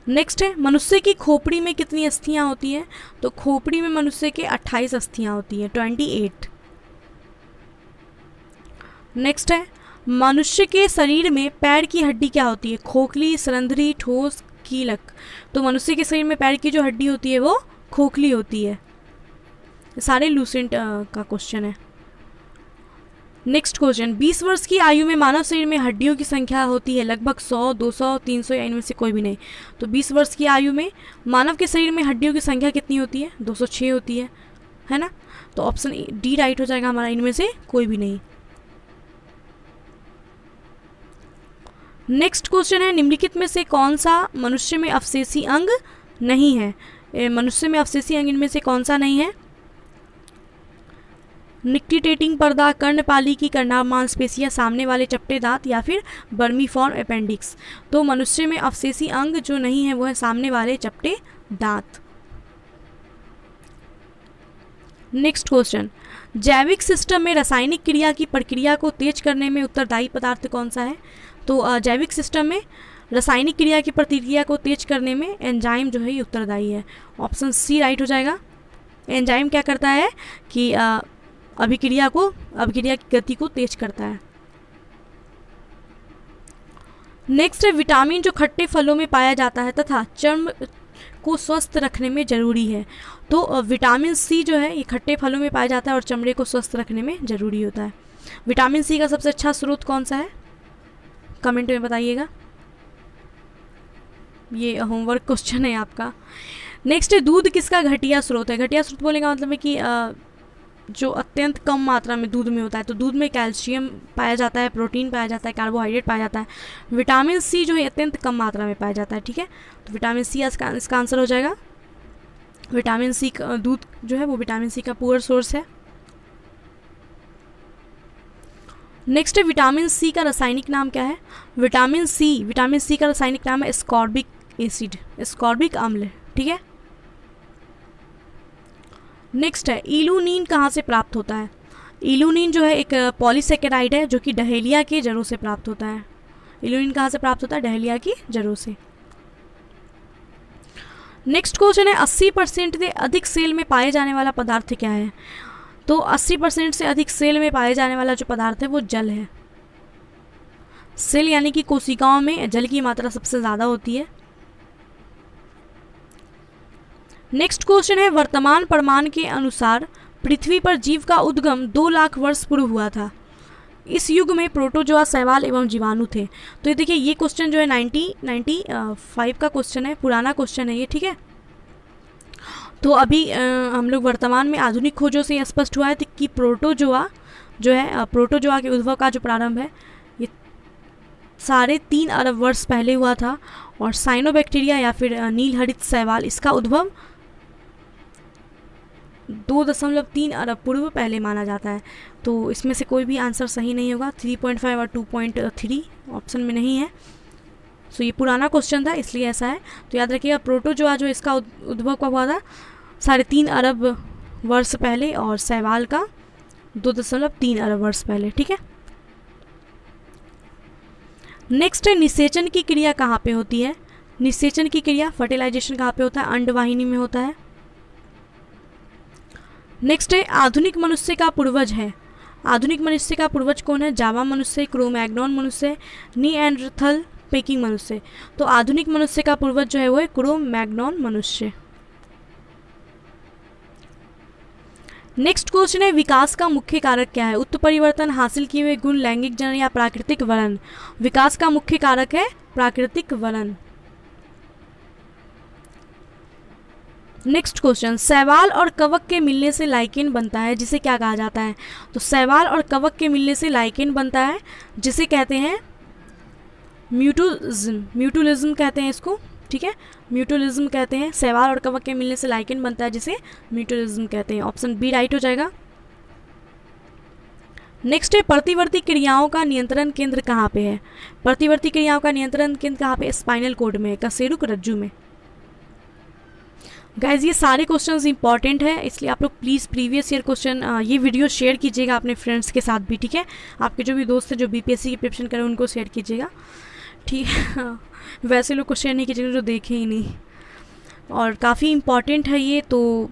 नेक्स्ट है मनुष्य की खोपड़ी में कितनी अस्थियां होती हैं। तो खोपड़ी में मनुष्य के 28 अस्थियां होती हैं, 28। नेक्स्ट है मनुष्य के शरीर में पैर की हड्डी क्या होती है। खोखली, सरंध्री, ठोस, कीलक। तो मनुष्य के शरीर में पैर की जो हड्डी होती है वो खोखली होती है। सारे लूसेंट का क्वेश्चन है। नेक्स्ट क्वेश्चन 20 वर्ष की आयु में मानव शरीर में हड्डियों की संख्या होती है लगभग 100, 200, 300 या इनमें से कोई भी नहीं। तो 20 वर्ष की आयु में मानव के शरीर में हड्डियों की संख्या कितनी होती है, 206 होती है ना। तो ऑप्शन डी राइट हो जाएगा हमारा, इनमें से कोई भी नहीं। नेक्स्ट क्वेश्चन है निम्नलिखित में से कौन सा मनुष्य में अवशेषी अंग नहीं है। मनुष्य में अवशेषी अंग इनमें से कौन सा नहीं है। निक्टिटेटिंग पर्दा, कर्णपाली की कर्णाभ मांसपेशियां, सामने वाले चपटे दांत या फिर बर्मीफॉर्म अपेंडिक्स। तो मनुष्य में अवशेषी अंग जो नहीं है वो है सामने वाले चपटे दांत। नेक्स्ट क्वेश्चन जैविक सिस्टम में रासायनिक क्रिया की प्रक्रिया को तेज करने में उत्तरदायी पदार्थ कौन सा है। तो जैविक सिस्टम में रासायनिक क्रिया की प्रतिक्रिया को तेज करने में एंजाइम जो है ये उत्तरदायी है। ऑप्शन सी राइट हो जाएगा। एंजाइम क्या करता है कि अभिक्रिया की गति को तेज करता है। नेक्स्ट है विटामिन जो खट्टे फलों में पाया जाता है तथा चर्म को स्वस्थ रखने में जरूरी है। तो विटामिन सी जो है ये खट्टे फलों में पाया जाता है और चमड़े को स्वस्थ रखने में जरूरी होता है। विटामिन सी का सबसे अच्छा स्रोत कौन सा है, कमेंट में बताइएगा। ये होमवर्क क्वेश्चन है आपका। नेक्स्ट है दूध किसका घटिया स्रोत है। घटिया स्रोत बोलेगा मतलब है कि जो अत्यंत कम मात्रा में दूध में होता है। तो दूध में कैल्शियम पाया जाता है, प्रोटीन पाया जाता है, कार्बोहाइड्रेट पाया जाता है। विटामिन सी जो है अत्यंत कम मात्रा में पाया जाता है। ठीक है, तो विटामिन सी इसका आंसर हो जाएगा। विटामिन सी दूध जो है वो विटामिन सी का पुअर सोर्स है। नेक्स्ट है विटामिन सी का रासायनिक नाम क्या है। विटामिन सी का रासायनिक नाम है एस्कॉर्बिक एसिड, एस्कॉर्बिक अम्ल। ठीक है, नेक्स्ट है इल्यूनिन कहाँ से प्राप्त होता है। इल्यूनिन जो है एक पॉलीसेकेराइड है जो कि डहेलिया के जड़ों से प्राप्त होता है। इल्यूनिन कहाँ से प्राप्त होता है, डहेलिया की जड़ों से। नेक्स्ट क्वेश्चन है 80% से अधिक सेल में पाए जाने वाला पदार्थ क्या है। तो 80% से अधिक सेल में पाए जाने वाला जो पदार्थ है वो जल है। सेल यानी कि कोशिकाओं में जल की मात्रा सबसे ज़्यादा होती है। नेक्स्ट क्वेश्चन है वर्तमान प्रमाण के अनुसार पृथ्वी पर जीव का उद्गम 2 लाख वर्ष पूर्व हुआ था। इस युग में प्रोटोजोआ, शैवाल एवं जीवाणु थे। तो ये देखिए ये क्वेश्चन जो है 95 का क्वेश्चन है, पुराना क्वेश्चन है ये। ठीक है, तो अभी हम लोग वर्तमान में आधुनिक खोजों से स्पष्ट हुआ है कि प्रोटोजोआ जो है, प्रोटोजोआ के उद्भव का जो प्रारंभ है ये 3.5 अरब वर्ष पहले हुआ था। और साइनोबैक्टीरिया या फिर नील हरित शैवाल इसका उद्भव 2.3 अरब पूर्व पहले माना जाता है। तो इसमें से कोई भी आंसर सही नहीं होगा। 3.5 और 2.3 ऑप्शन में नहीं है। सो ये पुराना क्वेश्चन था इसलिए ऐसा है। तो याद रखिएगा प्रोटोजोआ जो इसका उद्भव कब हुआ था, 3.5 अरब वर्ष पहले और शैवाल का 2.3 अरब वर्ष पहले। ठीक है, नेक्स्ट है निषेचन की क्रिया कहाँ पे होती है? निषेचन की क्रिया फर्टिलाइजेशन कहाँ पे होता है? अंडवाहिनी में होता है। नेक्स्ट है आधुनिक मनुष्य का पूर्वज है। आधुनिक मनुष्य का पूर्वज कौन है? जावा मनुष्य, क्रो-मैग्नोन मनुष्य, निएंडरथल, पेकिंग मनुष्य। तो आधुनिक मनुष्य का पूर्वज जो है वो है क्रो-मैग्नोन मनुष्य। नेक्स्ट क्वेश्चन है विकास का मुख्य कारक क्या है? उत्परिवर्तन, हासिल किए हुए गुण, लैंगिक जनन या प्राकृतिक वलन। विकास का मुख्य कारक है प्राकृतिक वलन। नेक्स्ट क्वेश्चन, शैवाल और कवक के मिलने से लाइकेन बनता है, जिसे क्या कहा जाता है? तो शैवाल और कवक के मिलने से लाइकेन बनता है, जिसे कहते हैं म्यूटुलिज्म। म्यूटुलिज्म कहते हैं इसको। ठीक है, म्यूटुलिज्म कहते हैं। शैवाल और कवक के मिलने से लाइकेन बनता है, जिसे म्यूटुलिज्म कहते हैं। ऑप्शन बी राइट हो जाएगा। नेक्स्ट है प्रतिवर्ती क्रियाओं का नियंत्रण केंद्र कहाँ पे है? प्रतिवर्ती क्रियाओं का नियंत्रण केंद्र कहाँ पे? स्पाइनल कॉर्ड में, कशेरुक रज्जु में। गाइज ये सारे क्वेश्चंस इंपॉर्टेंट है, इसलिए आप लोग प्लीज़ प्रीवियस ईयर क्वेश्चन ये वीडियो शेयर कीजिएगा अपने फ्रेंड्स के साथ भी। ठीक है, आपके जो भी दोस्त हैं जो बीपीएससी की प्रिपरेशन करें उनको शेयर कीजिएगा। ठीक है, वैसे लोग को शेयर नहीं कीजिएगा जो देखें ही नहीं, और काफ़ी इंपॉर्टेंट है ये, तो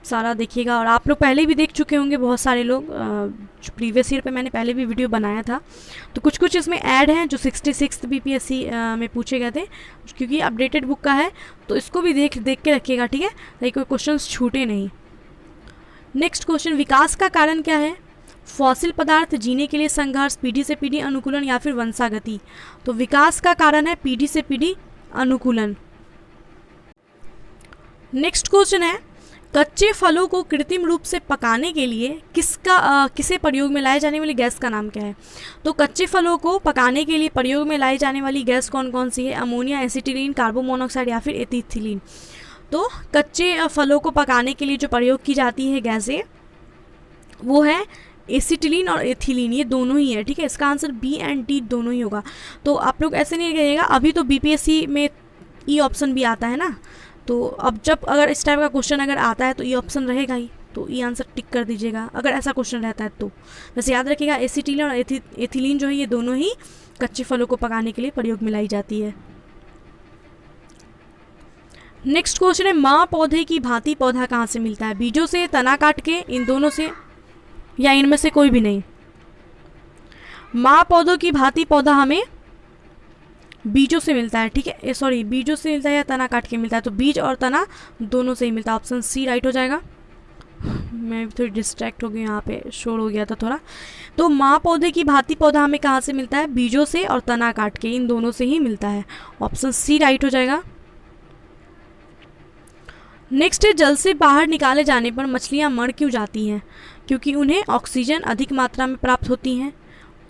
सारा देखिएगा। और आप लोग पहले भी देख चुके होंगे बहुत सारे लोग, जो प्रीवियस ईयर पे मैंने पहले भी वीडियो बनाया था, तो कुछ कुछ इसमें ऐड हैं जो 66 बीपीएससी में पूछे गए थे, क्योंकि अपडेटेड बुक का है, तो इसको भी देख के रखिएगा। ठीक है, ताकि कोई क्वेश्चन छूटे नहीं। नेक्स्ट क्वेश्चन, विकास का कारण क्या है? फॉसिल पदार्थ, जीने के लिए संघर्ष, पीढ़ी से पीढ़ी अनुकूलन या फिर वंशागति। तो विकास का कारण है पीढ़ी से पीढ़ी अनुकूलन। नेक्स्ट क्वेश्चन है कच्चे फलों को कृत्रिम रूप से पकाने के लिए किसे प्रयोग में लाए जाने वाली गैस का नाम क्या है? तो कच्चे फलों को पकाने के लिए प्रयोग में लाई जाने वाली गैस कौन कौन सी है? अमोनिया, एसिटिलीन, कार्बन मोनोऑक्साइड या फिर एथिलीन। तो कच्चे फलों को पकाने के लिए जो प्रयोग की जाती है गैसें वो है एसिटिलीन और एथिलीन, ये दोनों ही है। ठीक है, इसका आंसर बी एंड डी दोनों ही होगा। तो आप लोग ऐसे नहीं कहिएगा, अभी तो बीपीएससी में ई ऑप्शन भी आता है ना, तो अब जब अगर इस टाइप का क्वेश्चन अगर आता है तो ई ऑप्शन रहेगा ही, तो ई आंसर टिक कर दीजिएगा अगर ऐसा क्वेश्चन रहता है तो। वैसे याद रखिएगा एसिटिलीन और एथिलीन जो है ये दोनों ही कच्चे फलों को पकाने के लिए प्रयोग में लाई जाती है। नेक्स्ट क्वेश्चन है माँ पौधे की भांति पौधा कहाँ से मिलता है? बीजों से, तना काट के, इन दोनों से, या इनमें से कोई भी नहीं? माँ पौधों की भांति पौधा हमें बीजों से मिलता है। ठीक है, सॉरी, बीजों से मिलता है या तना काट के मिलता है? तो बीज और तना दोनों से ही मिलता है। ऑप्शन सी राइट हो जाएगा। मैं थोड़ी डिस्ट्रैक्ट हो गई, यहाँ पे शोर हो गया था थोड़ा। तो माँ पौधे की भांति पौधा हमें कहाँ से मिलता है? बीजों से और तना काट के, इन दोनों से ही मिलता है। ऑप्शन सी राइट हो जाएगा। नेक्स्ट है जल से बाहर निकाले जाने पर मछलियाँ मर क्यों जाती हैं? क्योंकि उन्हें ऑक्सीजन अधिक मात्रा में प्राप्त होती हैं,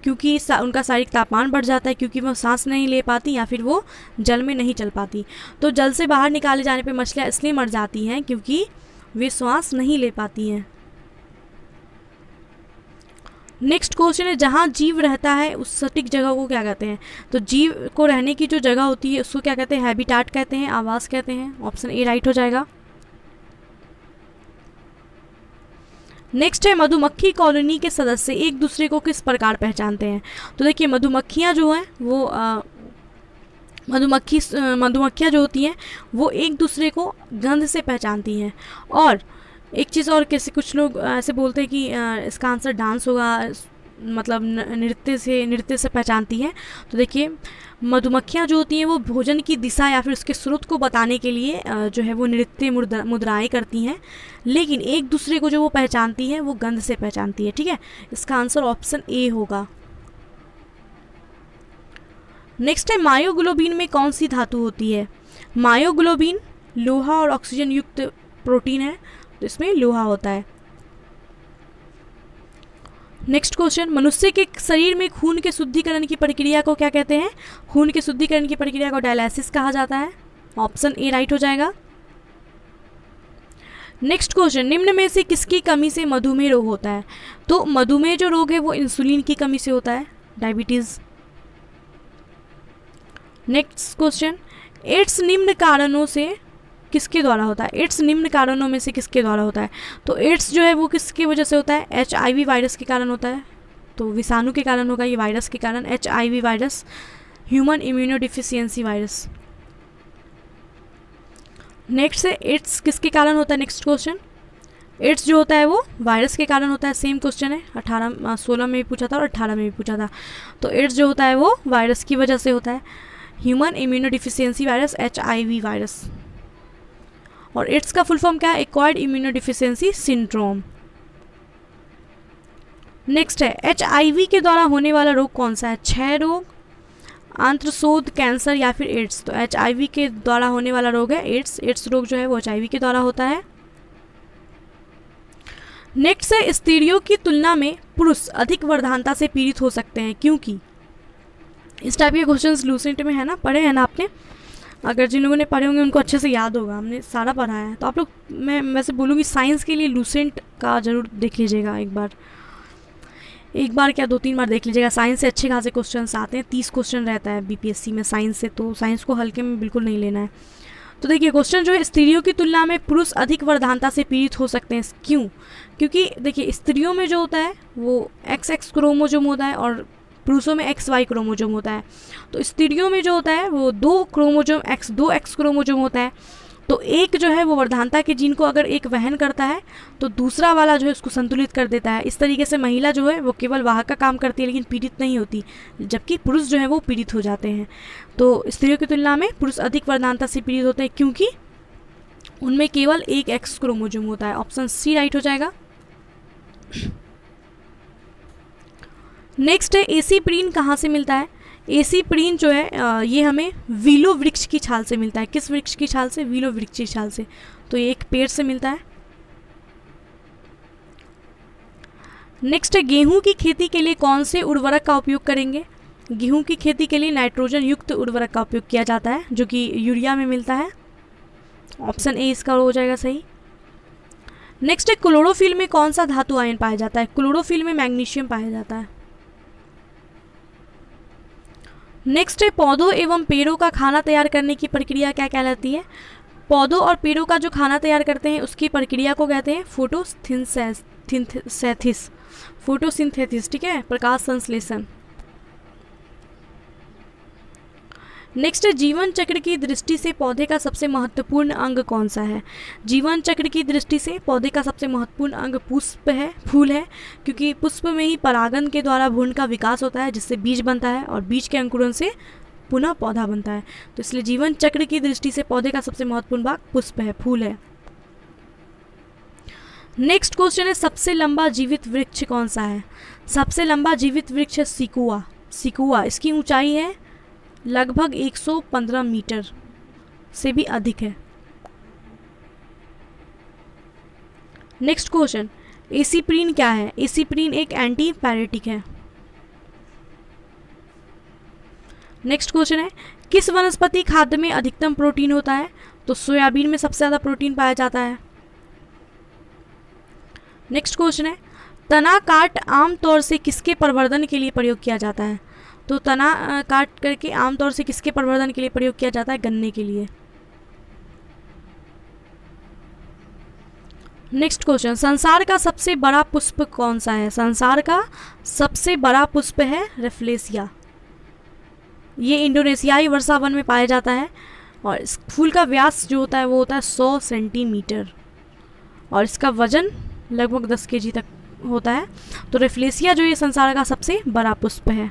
क्योंकि उनका शारीरिक तापमान बढ़ जाता है, क्योंकि वो सांस नहीं ले पाती, या फिर वो जल में नहीं चल पाती। तो जल से बाहर निकाले जाने पर मछलियाँ इसलिए मर जाती हैं क्योंकि वे श्वास नहीं ले पाती हैं। नेक्स्ट क्वेश्चन है जहाँ जीव रहता है उस सटीक जगह को क्या कहते हैं? तो जीव को रहने की जो जगह होती है उसको क्या कहते हैं? हैबिटाट कहते हैं, आवास कहते हैं। ऑप्शन ए राइट हो जाएगा। नेक्स्ट है मधुमक्खी कॉलोनी के सदस्य एक दूसरे को किस प्रकार पहचानते हैं? तो देखिए मधुमक्खियाँ जो हैं वो मधुमक्खियाँ जो होती हैं वो एक दूसरे को गंध से पहचानती हैं। और एक चीज़ और, कैसे कुछ लोग ऐसे बोलते हैं कि इसका आंसर डांस होगा, मतलब नृत्य से पहचानती हैं। तो देखिए मधुमक्खियाँ जो होती हैं वो भोजन की दिशा या फिर उसके स्रोत को बताने के लिए जो है वो नृत्य मुद्राएं करती हैं, लेकिन एक दूसरे को जो वो पहचानती हैं वो गंध से पहचानती है। ठीक है, इसका आंसर ऑप्शन ए होगा। नेक्स्ट है मायोग्लोबिन में कौन सी धातु होती है? मायोग्लोबिन लोहा और ऑक्सीजन युक्त प्रोटीन है, तो इसमें लोहा होता है। नेक्स्ट क्वेश्चन मनुष्य के शरीर में खून के शुद्धिकरण की प्रक्रिया को क्या कहते हैं? खून के शुद्धिकरण की प्रक्रिया को डायलिसिस कहा जाता है। ऑप्शन ए राइट हो जाएगा। नेक्स्ट क्वेश्चन निम्न में से किसकी कमी से मधुमेह रोग होता है? तो मधुमेह जो रोग है वो इंसुलिन की कमी से होता है, डायबिटीज। नेक्स्ट क्वेश्चन एड्स निम्न कारणों से किसके द्वारा होता है? एड्स निम्न कारणों में से किसके द्वारा होता है? तो एड्स जो है वो किसकी वजह से होता है? HIV वायरस के कारण होता है, तो विषाणु के कारण होगा, ये वायरस के कारण, HIV virus, human immunodeficiency virus. Next है एड्स किसके कारण होता है? नेक्स्ट क्वेश्चन, एड्स जो होता है वो वायरस के कारण होता है। सेम क्वेश्चन है, 16 में भी पूछा था और 18 में भी पूछा था। तो एड्स जो होता है वो वायरस की वजह से होता है, human immunodeficiency virus, HIV virus. और एड्स का फुल फॉर्म क्या है? Acquired immunodeficiency syndrome. नेक्स्ट है HIV के द्वारा होने वाला रोग कौन सा है? क्षय रोग, आंत्रशोथ, कैंसर या फिर एड्स? तो HIV के द्वारा होने वाला रोग है एड्स। एड्स रोग जो है वो HIV के द्वारा होता है। नेक्स्ट है स्त्रियों की तुलना में पुरुष अधिक वर्धानता से पीड़ित हो सकते हैं क्योंकि? इस टाइप के क्वेश्चंस लूसेंट में है ना, पढ़े हैं ना आपने? अगर जिन लोगों ने पढ़े होंगे उनको अच्छे से याद होगा, हमने सारा पढ़ा है। तो आप लोग, मैं वैसे बोलूँगी साइंस के लिए लूसेंट का ज़रूर देख लीजिएगा एक बार क्या 2-3 बार देख लीजिएगा। साइंस से अच्छे खासे क्वेश्चंस आते हैं, 30 क्वेश्चन रहता है BPSC में साइंस से, तो साइंस को हल्के में बिल्कुल नहीं लेना है। तो देखिए क्वेश्चन जो है, स्त्रियों की तुलना में पुरुष अधिक वर्धानता से पीड़ित हो सकते हैं क्यों? क्योंकि देखिए स्त्रियों में जो होता है वो XX क्रोमोजोम होता है और पुरुषों में XY क्रोमोजोम होता है। तो स्त्रियों में जो होता है वो 2 X क्रोमोजोम होता है। तो एक जो है वो वर्धानता के जीन को अगर एक वहन करता है तो दूसरा वाला जो है उसको संतुलित कर देता है। इस तरीके से महिला जो है वो केवल वाहक का काम करती है लेकिन पीड़ित नहीं होती, जबकि पुरुष जो है वो पीड़ित हो जाते हैं। तो स्त्रियों की तुलना में पुरुष अधिक वर्धानता से पीड़ित होते हैं क्योंकि उनमें केवल एक X क्रोमोजोम होता है। ऑप्शन C राइट हो जाएगा। नेक्स्ट है एसीप्रीन कहाँ से मिलता है? एसीप्रीन जो है ये हमें विलो वृक्ष की छाल से मिलता है। किस वृक्ष की छाल से? विलो वृक्ष की छाल से। तो ये एक पेड़ से मिलता है। नेक्स्ट है गेहूं की खेती के लिए कौन से उर्वरक का उपयोग करेंगे? गेहूं की खेती के लिए नाइट्रोजन युक्त उर्वरक का उपयोग किया जाता है जो कि यूरिया में मिलता है। ऑप्शन ए इसका हो जाएगा सही। नेक्स्ट है क्लोरोफिल में कौन सा धातु आयन पाया जाता है? क्लोरोफिल में मैग्नीशियम पाया जाता है। नेक्स्ट है पौधों एवं पेड़ों का खाना तैयार करने की प्रक्रिया क्या कहलाती है? पौधों और पेड़ों का जो खाना तैयार करते हैं उसकी प्रक्रिया को कहते हैं फोटोसिंथेसिस, ठीक है, प्रकाश संश्लेषण। नेक्स्ट है जीवन चक्र की दृष्टि से पौधे का सबसे महत्वपूर्ण अंग कौन सा है? जीवन चक्र की दृष्टि से पौधे का सबसे महत्वपूर्ण अंग पुष्प है, फूल है, क्योंकि पुष्प में ही परागन के द्वारा भ्रूण का विकास होता है जिससे बीज बनता है और बीज के अंकुरन से पुनः पौधा बनता है। तो इसलिए जीवन चक्र की दृष्टि से पौधे का सबसे महत्वपूर्ण भाग पुष्प है, फूल है। नेक्स्ट क्वेश्चन है सबसे लंबा जीवित वृक्ष कौन सा है? सबसे लंबा जीवित वृक्ष है सिकुआ। इसकी ऊंचाई है लगभग 115 मीटर से भी अधिक है। नेक्स्ट क्वेश्चन, एसीप्रीन क्या है? एसीप्रीन एक एंटीपायरेटिक है। नेक्स्ट क्वेश्चन है किस वनस्पति खाद्य में अधिकतम प्रोटीन होता है? तो सोयाबीन में सबसे ज़्यादा प्रोटीन पाया जाता है। नेक्स्ट क्वेश्चन है तना काट आमतौर से किसके प्रवर्धन के लिए प्रयोग किया जाता है? तो तना काट करके आमतौर से किसके प्रवर्धन के लिए प्रयोग किया जाता है? गन्ने के लिए। नेक्स्ट क्वेश्चन, संसार का सबसे बड़ा पुष्प कौन सा है? संसार का सबसे बड़ा पुष्प है रेफ्लेसिया। ये इंडोनेशियाई वर्षा वन में पाया जाता है और इस फूल का व्यास जो होता है वो होता है 100 सेंटीमीटर और इसका वजन लगभग 10 kg तक होता है। तो रेफ्लेसिया जो ये संसार का सबसे बड़ा पुष्प है।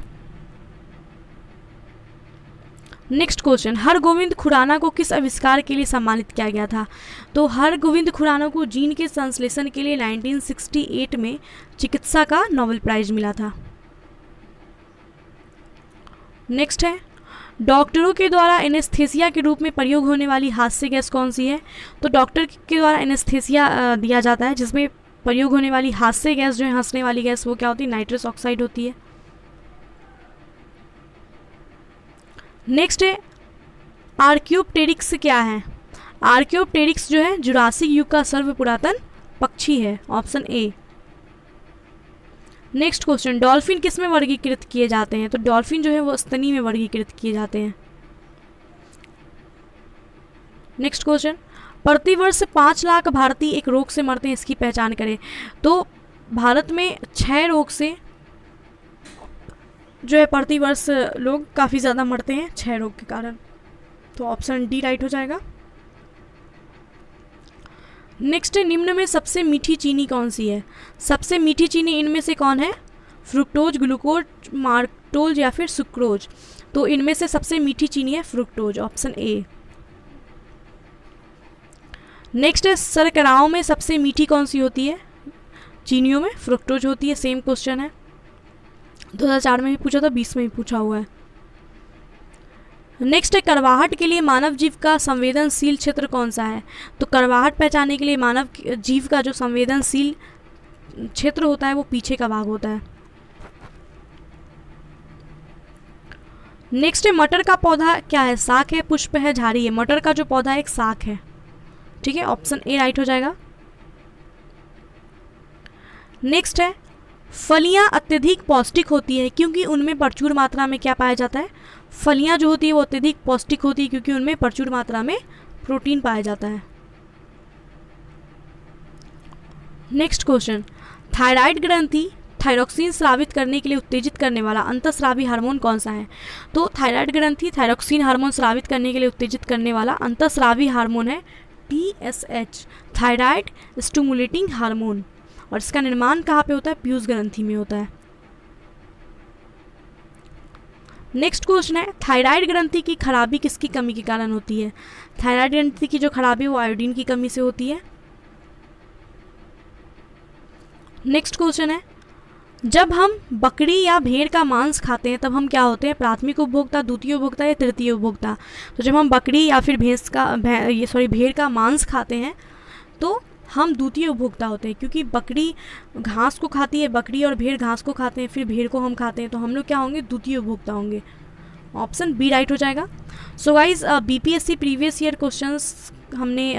नेक्स्ट क्वेश्चन, हरगोविंद खुराना को किस आविष्कार के लिए सम्मानित किया गया था? तो हरगोविंद खुराना को जीन के संश्लेषण के लिए 1968 में चिकित्सा का नोबेल प्राइज मिला था। नेक्स्ट है डॉक्टरों के द्वारा एनेस्थेसिया के रूप में प्रयोग होने वाली हास्य गैस कौन सी है? तो डॉक्टर के द्वारा एनेस्थेसिया दिया जाता है जिसमें प्रयोग होने वाली हास्य गैस जो है, हंसने वाली गैस, वो क्या होती है? नाइट्रस ऑक्साइड होती है। नेक्स्ट है आर्क्योप्टेरिक्स क्या है? आर्क्योप्टेरिक्स जो है जुरासिक युग का सर्व पुरातन पक्षी है। Option A. Next question, dolphin किस में वर्गीकृत किए जाते हैं? तो डॉल्फिन जो है वो स्तनी में वर्गीकृत किए जाते हैं। नेक्स्ट क्वेश्चन, प्रतिवर्ष 5 लाख भारतीय एक रोग से मरते हैं, इसकी पहचान करें। तो भारत में 6 रोग से जो है प्रतिवर्ष लोग काफ़ी ज़्यादा मरते हैं 6 रोग के कारण। तो ऑप्शन डी राइट हो जाएगा। नेक्स्ट है, निम्न में सबसे मीठी चीनी कौन सी है? सबसे मीठी चीनी इनमें से कौन है? फ्रुक्टोज, ग्लूकोज, मार्क्टोज या फिर सुक्रोज। तो इनमें से सबसे मीठी चीनी है फ्रुक्टोज, ऑप्शन ए। नेक्स्ट है, शर्कराओं में सबसे मीठी कौन सी होती है? चीनियों में फ्रुक्टोज होती है। सेम क्वेश्चन है, 2004 में भी पूछा था, 20 में भी पूछा हुआ है। नेक्स्ट है, करवाहट के लिए मानव जीव का संवेदनशील क्षेत्र कौन सा है? तो करवाहट पहचानने के लिए मानव जीव का जो संवेदनशील क्षेत्र होता है वो पीछे का भाग होता है। नेक्स्ट है, मटर का पौधा क्या है? शाक है, पुष्प है, झाड़ी है? मटर का जो पौधा है एक शाक है, ठीक है, ऑप्शन ए राइट हो जाएगा। नेक्स्ट है, फलियां अत्यधिक पौष्टिक होती है क्योंकि उनमें प्रचुर मात्रा में क्या पाया जाता है? फलियां जो होती है वो अत्यधिक पौष्टिक होती है क्योंकि उनमें प्रचुर मात्रा में प्रोटीन पाया जाता है। नेक्स्ट क्वेश्चन, थायराइड ग्रंथि थायरोक्सिन स्रावित करने के लिए उत्तेजित करने वाला अंतःस्रावी हार्मोन कौन सा है? तो थायराइड ग्रंथि थायरोक्सिन हार्मोन स्रावित करने के लिए उत्तेजित करने वाला अंतःस्रावी हार्मोन है TSH, थायराइड स्टिमुलेटिंग हार्मोन। और इसका निर्माण कहाँ पे होता है? पीयूष ग्रंथि में होता है। नेक्स्ट क्वेश्चन है, थायराइड ग्रंथि की खराबी किसकी कमी के कारण होती है? थायराइड ग्रंथि की जो खराबी वो आयोडीन की कमी से होती है। नेक्स्ट क्वेश्चन है, जब हम बकरी या भेड़ का मांस खाते हैं तब हम क्या होते हैं? प्राथमिक उपभोक्ता, द्वितीय उपभोक्ता या तृतीय उपभोक्ता? तो जब हम बकरी या फिर भेड़ का मांस खाते हैं तो हम द्वितीय उपभोक्ता होते हैं क्योंकि बकरी घास को खाती है, बकरी और भेड़ घास को खाते हैं, फिर भेड़ को हम खाते हैं, तो हम लोग क्या होंगे? द्वितीय उपभोक्ता होंगे, ऑप्शन बी राइट हो जाएगा। So guys, BPSC previous year questions हमने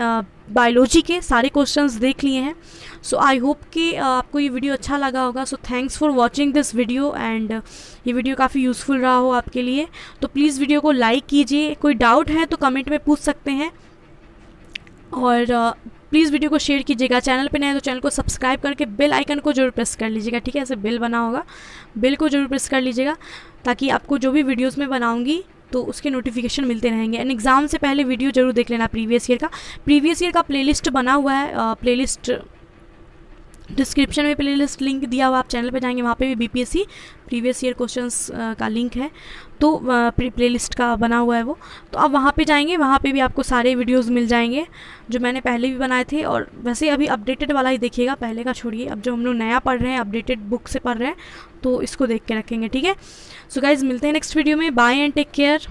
बायोलॉजी के सारे क्वेश्चंस देख लिए हैं। सो आई होप कि आपको ये वीडियो अच्छा लगा होगा। So thanks for watching this video and ये वीडियो काफ़ी यूज़फुल रहा हो आपके लिए। तो प्लीज़ वीडियो को लाइक कीजिए, कोई डाउट है तो कमेंट में पूछ सकते हैं, और प्लीज़ वीडियो को शेयर कीजिएगा। चैनल पे नए हैं तो चैनल को सब्सक्राइब करके बेल आइकन को जरूर प्रेस कर लीजिएगा, ठीक है, ऐसे बेल बना होगा, बेल को जरूर प्रेस कर लीजिएगा ताकि आपको जो भी वीडियोस में बनाऊंगी तो उसके नोटिफिकेशन मिलते रहेंगे। एंड एग्ज़ाम से पहले वीडियो जरूर देख लेना प्रीवियस ईयर का प्लेलिस्ट बना हुआ है, प्लेलिस्ट डिस्क्रिप्शन में प्लेलिस्ट लिंक दिया हुआ, आप चैनल पे जाएंगे वहाँ पे भी BPSC प्रीवियस ईयर क्वेश्चंस का लिंक है, तो प्लेलिस्ट का बना हुआ है वो, तो आप वहाँ पे जाएंगे, वहाँ पे भी आपको सारे वीडियोस मिल जाएंगे जो मैंने पहले भी बनाए थे। और वैसे अभी अपडेटेड वाला ही देखिएगा, पहले का छोड़िए, अब जो हम लोग नया पढ़ रहे हैं अपडेटेड बुक से पढ़ रहे हैं तो इसको देख के रखेंगे, ठीक है। सो गाइज, मिलते हैं नेक्स्ट वीडियो में, बाय एंड टेक केयर।